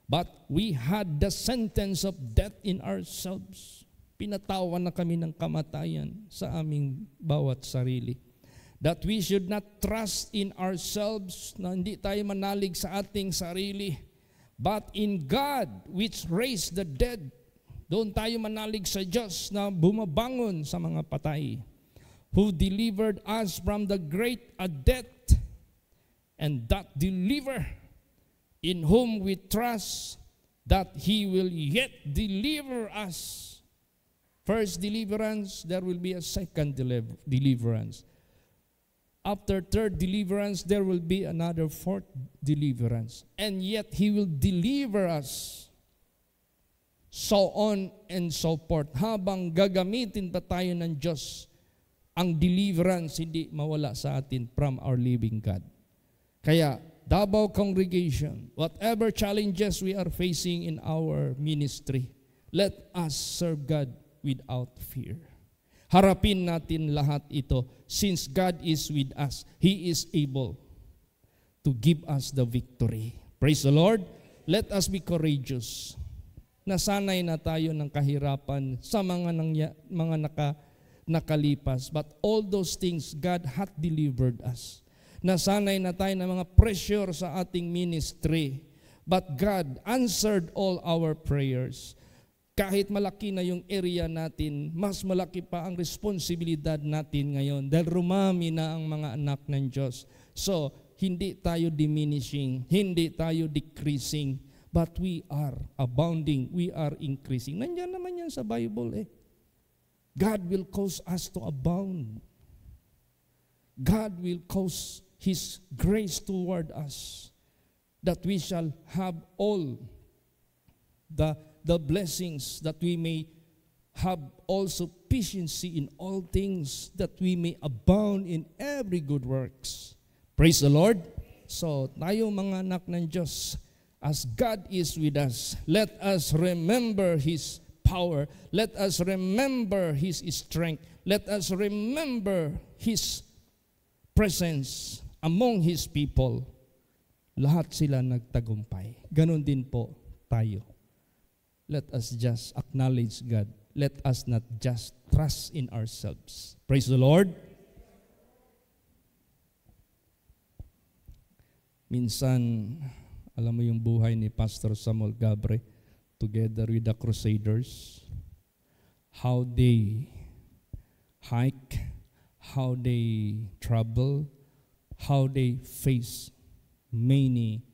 But we had the sentence of death in ourselves. Pinatawan na kami ng kamatayan sa aming bawat sarili. That we should not trust in ourselves, na hindi tayo manalig sa ating sarili, but in God which raised the dead. Doon tayo manalig sa Diyos na bumabangon sa mga patay, who delivered us from the great death, and that deliver, in whom we trust that He will yet deliver us. First deliverance, there will be a second deliverance. After third deliverance, there will be another fourth deliverance. And yet, He will deliver us. So on and so forth. Habang gagamitin pa tayo ng Diyos, ang deliverance hindi mawala sa atin from our living God. Kaya, Davao Congregation, whatever challenges we are facing in our ministry, let us serve God without fear. Harapin natin lahat ito. Since God is with us, He is able to give us the victory. Praise the Lord. Let us be courageous. Nasanay na tayo ng kahirapan sa mga nakalipas. But all those things, God hath delivered us. Nasanay na tayo ng mga pressure sa ating ministry. But God answered all our prayers. Kahit malaki na yung area natin, mas malaki pa ang responsibilidad natin ngayon dahil rumami na ang mga anak ng Diyos. So, hindi tayo diminishing, hindi tayo decreasing, but we are abounding, we are increasing. Nandiyan naman yan sa Bible eh. God will cause us to abound. God will cause His grace toward us, that we shall have all the blessings, that we may have all sufficiency in all things, that we may abound in every good works. Praise the Lord. So, tayo mga anak ng Diyos, as God is with us, let us remember His power. Let us remember His strength. Let us remember His presence among His people. Lahat sila nagtagumpay. Ganon din po tayo. Let us just acknowledge God. Let us not just trust in ourselves. Praise the Lord. Minsan, alam mo yung buhay ni Pastor Samuel Gabre together with the Crusaders, how they hike, how they travel, how they face many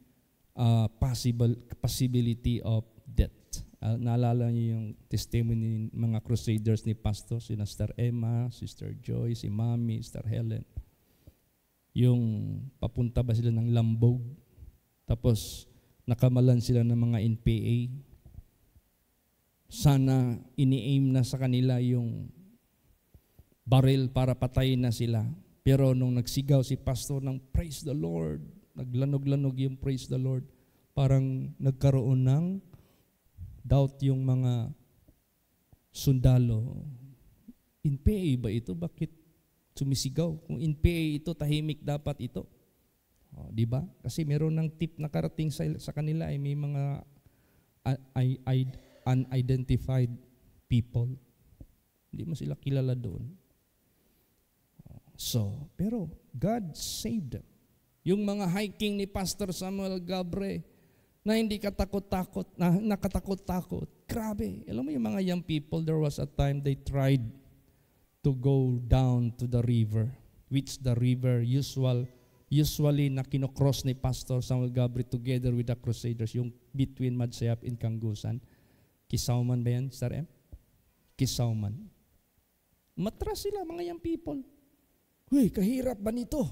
possibility of death. Naalala niyo yung testimony ng mga Crusaders ni Pastor, si Sister Emma, Sister Joy, si Mami, Sister Helen. Yung papunta ba sila ng Lambog, tapos nakamalan sila ng mga NPA. Sana ini-aim na sa kanila yung baril para patayin na sila. Pero nung nagsigaw si Pastor ng Praise the Lord, naglanog-lanog yung Praise the Lord, parang nagkaroon ng doubt yung mga sundalo. NPA ba ito? Bakit sumisigaw? Kung NPA ito, tahimik dapat ito. Di ba? Kasi meron ng tip na karating sa kanila ay may mga unidentified people. Hindi mo sila kilala doon. So, pero God saved them. Yung mga hiking ni Pastor Samuel Gabre na hindi katakot-takot, na nakatakot-takot. Grabe. Alam mo yung mga young people, there was a time they tried to go down to the river, which the river usually na kinocross ni Pastor Samuel Gabre together with the Crusaders, yung between Madsayap and Kangusan. Kisauman ba yan, Sir M? Kisauman. Matras sila, mga young people. Huy, kahirap ba nito?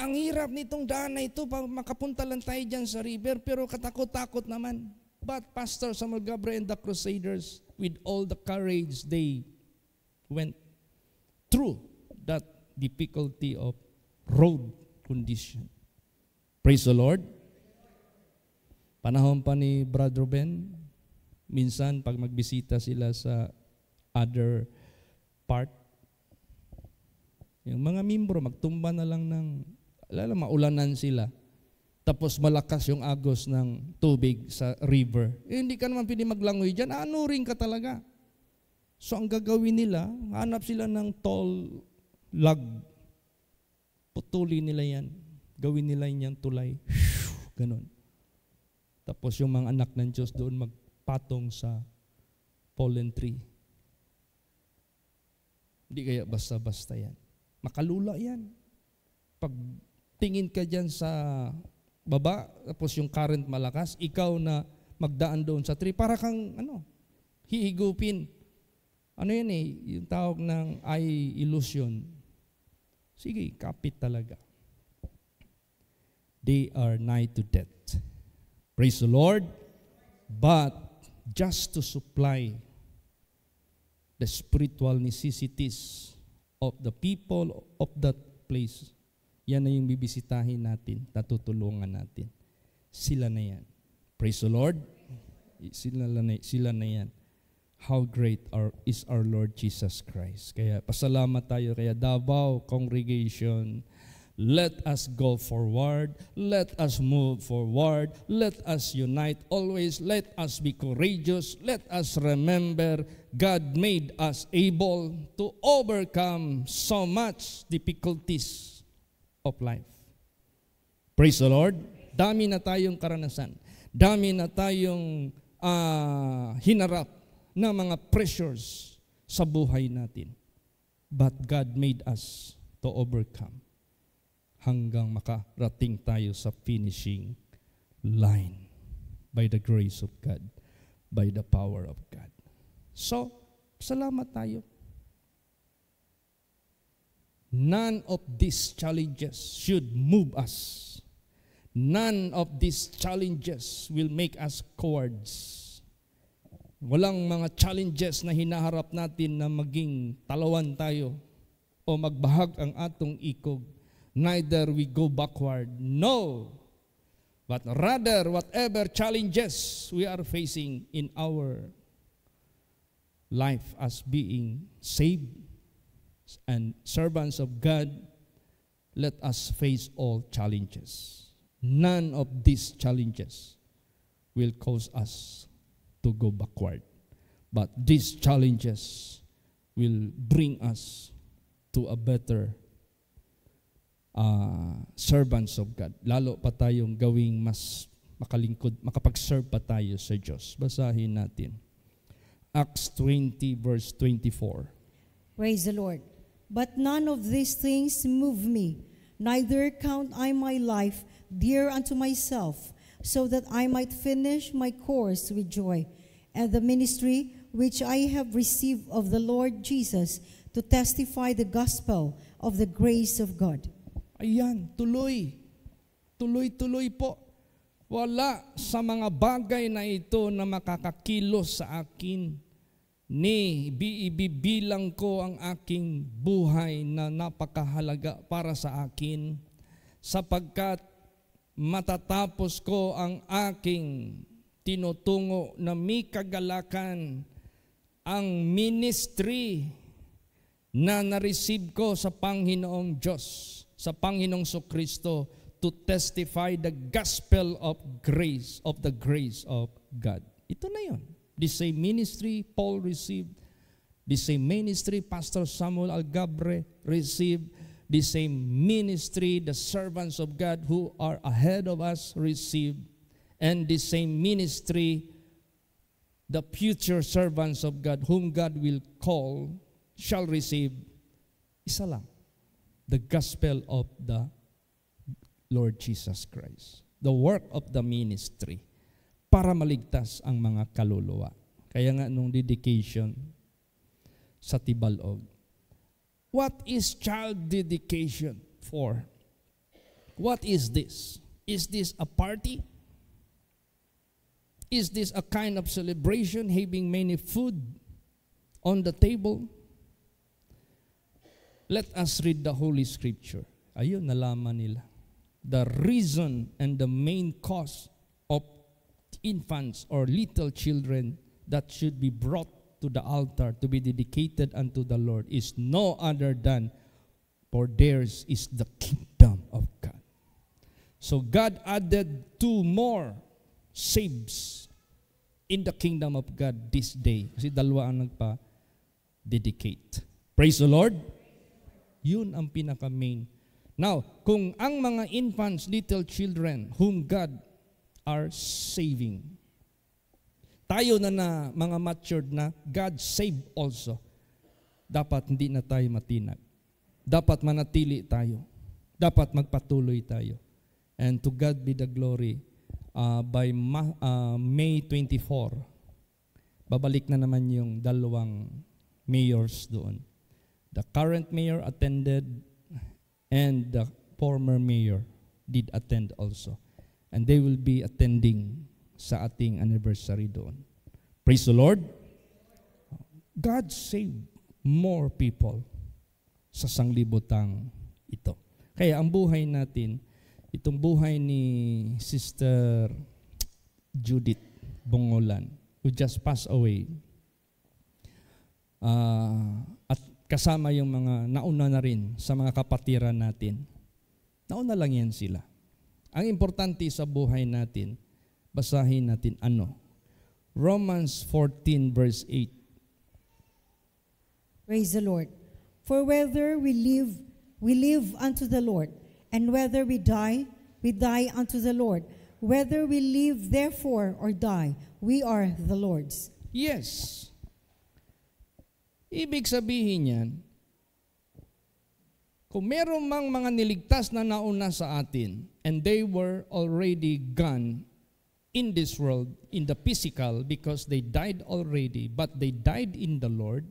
Ang hirap nitong daan na ito, makapunta lang tayo dyan sa river, pero katakot-takot naman. But Pastor Samuel Gabre and the Crusaders, with all the courage, they went through that difficulty of road condition. Praise the Lord. Panahon pa ni Brother Ben, minsan pag magbisita sila sa other part, yung mga membro magtumba na lang ng, maulanan sila, tapos malakas yung agos ng tubig sa river. Hindi ka naman pwede maglangoy dyan, anurin ka talaga. So ang gagawin nila, hanap sila ng tall log. Putulin nila yan. Gawin nila yan tulay. Ganon. Tapos yung mga anak ng Diyos doon magpatong sa fallen tree. Hindi kaya basta-basta yan. Makalula yan. Pag tingin ka dyan sa baba, tapos yung current malakas, ikaw na magdaan doon sa tree, para kang hihigupin. Ano yan yung tawag ng eye illusion. Sige, kapit talaga. They are nigh to death. Praise the Lord. But just to supply the spiritual necessities of the people of that place, yan na yung bibisitahin natin, natutulungan natin. Sila na yan. Praise the Lord. Sila na yan. How great is our Lord Jesus Christ. Kaya pasalamat tayo. Kaya Davao Congregation, let us go forward. Let us move forward. Let us unite always. Let us be courageous. Let us remember God made us able to overcome so much difficulties of life. Praise the Lord. Dami na tayong karanasan. Dami na tayong hinarap na mga pressures sa buhay natin. But God made us to overcome hanggang makarating tayo sa finishing line by the grace of God, by the power of God. So, salamat tayo. None of these challenges should move us. None of these challenges will make us cowards. Walang mga challenges na hinaharap natin na maging talawan tayo o magbahag ang atong ikog. Neither we go backward. No. But rather, whatever challenges we are facing in our life as being saved and servants of God, let us face all challenges. None of these challenges will cause us to go backward. But these challenges will bring us to a better servants of God. Lalo pa tayong gawing mas makalingkod, makapag-serve pa tayo sa Diyos. Basahin natin. Acts 20 verse 24. Praise the Lord. But none of these things move me, neither count I my life dear unto myself, so that I might finish my course with joy, and the ministry which I have received of the Lord Jesus, to testify the gospel of the grace of God. Ayan, tuloy. Tuloy-tuloy po. Wala sa mga bagay na ito na makakakilos sa akin, ni ibibilang ko ang aking buhay na napakahalaga para sa akin, sapagkat matatapos ko ang aking tinutungo na may kagalakan, ang ministry na na-receive ko sa Panginoong Diyos, sa Panginoong Sokristo, to testify the gospel of the grace of God. Ito na yun. The same ministry Paul received, the same ministry Pastor Samuel Algabre received, the same ministry the servants of God who are ahead of us received, and the same ministry the future servants of God whom God will call shall receive. Isa lang, the gospel of the Lord Jesus Christ, the work of the ministry, para maligtas ang mga kaluluwa. Kaya nga nung dedication sa Tibalog, what is child dedication for? What is this? Is this a party? Is this a kind of celebration, having many food on the table? Let us read the Holy Scripture. Ayun, nalaman nila. The reason and the main cause of infants or little children that should be brought to the altar to be dedicated unto the Lord is no other than, for theirs is the kingdom of God. So God added 2 more saves in the kingdom of God this day. Kasi 2 ang nagpa-dedicate. Praise the Lord. Yun ang pinaka-main. Now, kung ang mga infants, little children, whom God are saving, tayo na mga matured na, God save also. Dapat hindi na tayo matinag. Dapat manatili tayo. Dapat magpatuloy tayo. And to God be the glory. By May 24, babalik na naman yung 2 mayors doon. The current mayor attended and the former mayor did attend also. And they will be attending sa ating anniversary doon. Praise the Lord. God saved more people sa sanglibutang ito. Kaya ang buhay natin, itong buhay ni Sister Judith Bongolan, who just passed away, at kasama yung mga nauna na rin sa mga kapatiran natin. Nauna lang yan sila. Ang importante sa buhay natin, basahin natin ano? Romans 14 verse 8. Praise the Lord. For whether we live unto the Lord, and whether we die unto the Lord. Whether we live therefore or die, we are the Lord's. Yes. Ibig sabihin yan, kung meron mang mga niligtas na nauna sa atin, and they were already gone in this world, in the physical, because they died already, but they died in the Lord,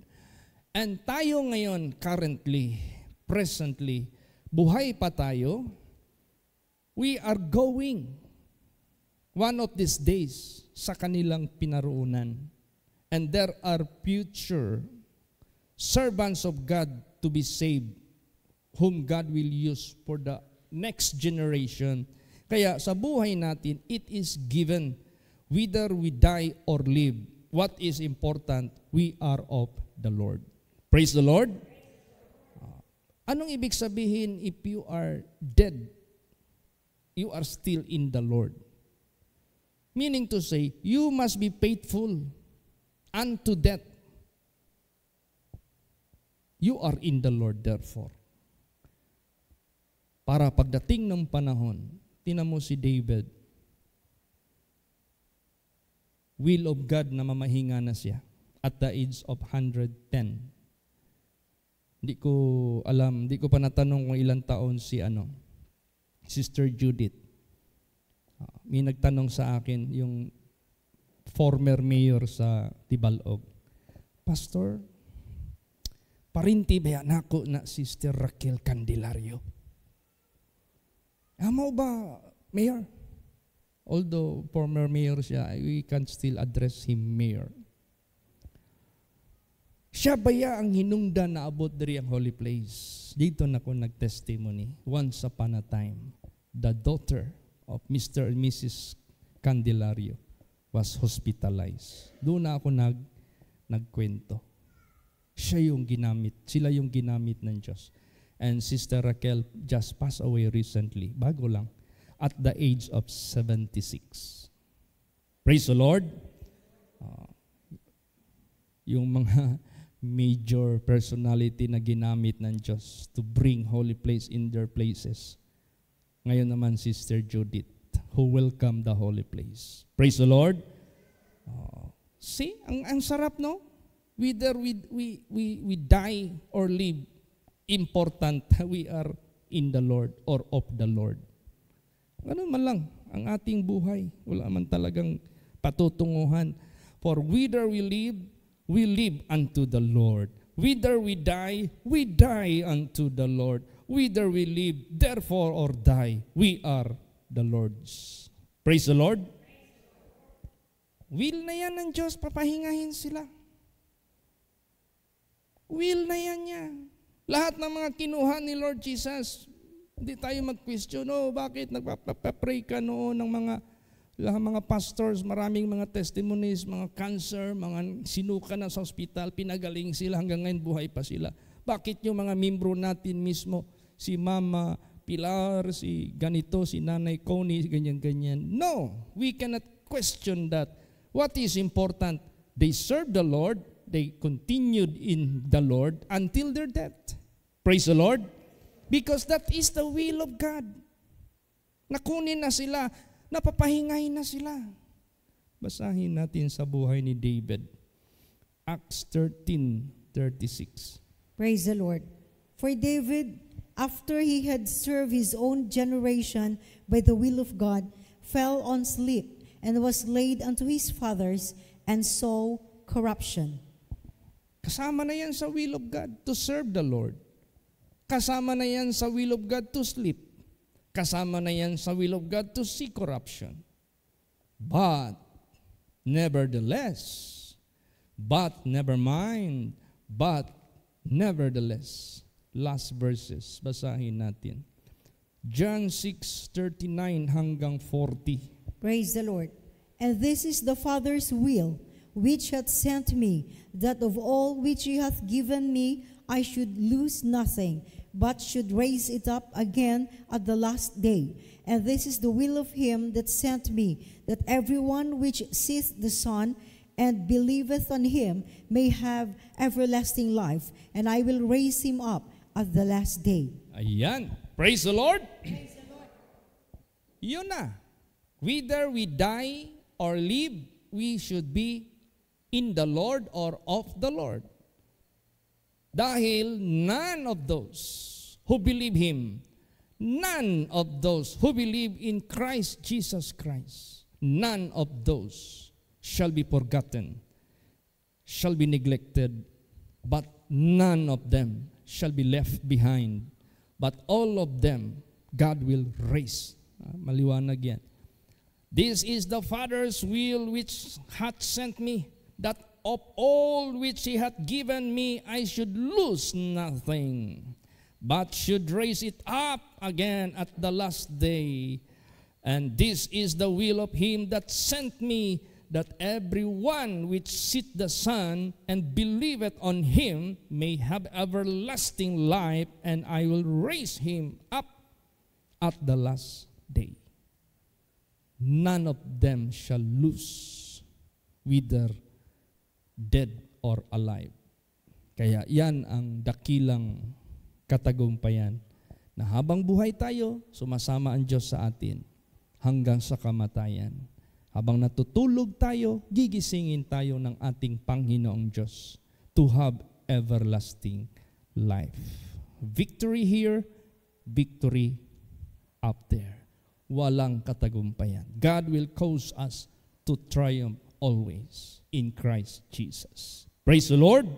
and tayo ngayon, currently, presently, buhay pa tayo, we are going one of these days sa kanilang pinaroonan. And there are future servants of God to be saved, whom God will use for the next generation. Kaya sa buhay natin, it is given whether we die or live. What is important, we are of the Lord. Praise the Lord. Anong ibig sabihin if you are dead? You are still in the Lord. Meaning to say, you must be faithful unto death. You are in the Lord, therefore. Para pagdating ng panahon, tingnan mo si David, will of God na mamahinga na siya at the age of 110. Hindi ko alam, hindi ko pa natanong kung ilang taon si Sister Judith. May nagtanong sa akin, yung former mayor sa Tibalog, Pastor, parinti ba nako na Sister Raquel Candelario? Mo ba, Mayor? Although former mayor siya, we can still address him Mayor. Siya ba ang hinungdan na abot diri ang holy place? Dito na ko nag-testimony. Once upon a time, the daughter of Mr. and Mrs. Candelario was hospitalized. Doon na ako nagkwento. Siya yung ginamit. Sila yung ginamit ng Diyos. And Sister Raquel just passed away recently. Bago lang. At the age of 76. Praise the Lord. Yung mga major personality na ginamit ng Diyos to bring holy place in their places. Ngayon naman Sister Judith, who welcome the holy place. Praise the Lord. See, ang sarap, no? Whether we die or live, important we are in the Lord or of the Lord. Ganun man lang ang ating buhay. Wala man talagang patutunguhan. For whether we live unto the Lord. Whether we die unto the Lord. Whether we live, therefore, or die, we are the Lord's. Praise the Lord. Will na yan ng Diyos, papahingahin sila. Will na yan niya. Lahat ng mga kinuha ni Lord Jesus, hindi tayo mag-question, bakit nagpapapray ka noon ng mga pastors, maraming mga testimonies, mga cancer, mga sinuka na sa ospital, pinagaling sila hanggang ngayon buhay pa sila. Bakit yung mga membro natin mismo, si Mama Pilar, si ganito, si Nanay Connie, ganyan-ganyan. No, we cannot question that. What is important? They served the Lord, they continued in the Lord until their death. Praise the Lord. Because that is the will of God. Nakunin na sila, napapahingahin na sila. Basahin natin sa buhay ni David. Acts 13:36. Praise the Lord. For David, after he had served his own generation by the will of God, fell on sleep and was laid unto his fathers and saw corruption. Kasama na yan sa will of God to serve the Lord. Kasama na yan sa will of God to sleep. Kasama na yan sa will of God to see corruption. But, nevertheless, last verses, basahin natin. John 6:39 hanggang 40. Praise the Lord. And this is the Father's will, which hath sent me, that of all which he hath given me, I should lose nothing, but should raise it up again at the last day. And this is the will of him that sent me, that everyone which seeth the Son and believeth on him may have everlasting life, and I will raise him up at the last day. Ayan. Praise the Lord. Praise the Lord. Yun na. Whether we die or live, we should be in the Lord or of the Lord. Dahil none of those who believe Him, none of those who believe in Christ Jesus Christ, none of those shall be forgotten, shall be neglected, but none of them shall be left behind. But all of them God will raise. Maliwanag yan. This is the Father's will which hath sent me, that of all which he hath given me, I should lose nothing, but should raise it up again at the last day. And this is the will of him that sent me, that everyone which seeth the Son and believeth on him may have everlasting life, and I will raise him up at the last day. None of them shall lose, whether dead or alive. Kaya yan ang dakilang katagumpayan na habang buhay tayo, sumasama ang Diyos sa atin hanggang sa kamatayan. Habang natutulog tayo, gigisingin tayo ng ating Panginoong Diyos to have everlasting life. Victory here, victory up there. Walang katagumpayan. God will cause us to triumph always in Christ Jesus. Praise the Lord!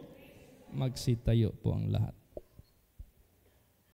Magsitayo po ang lahat.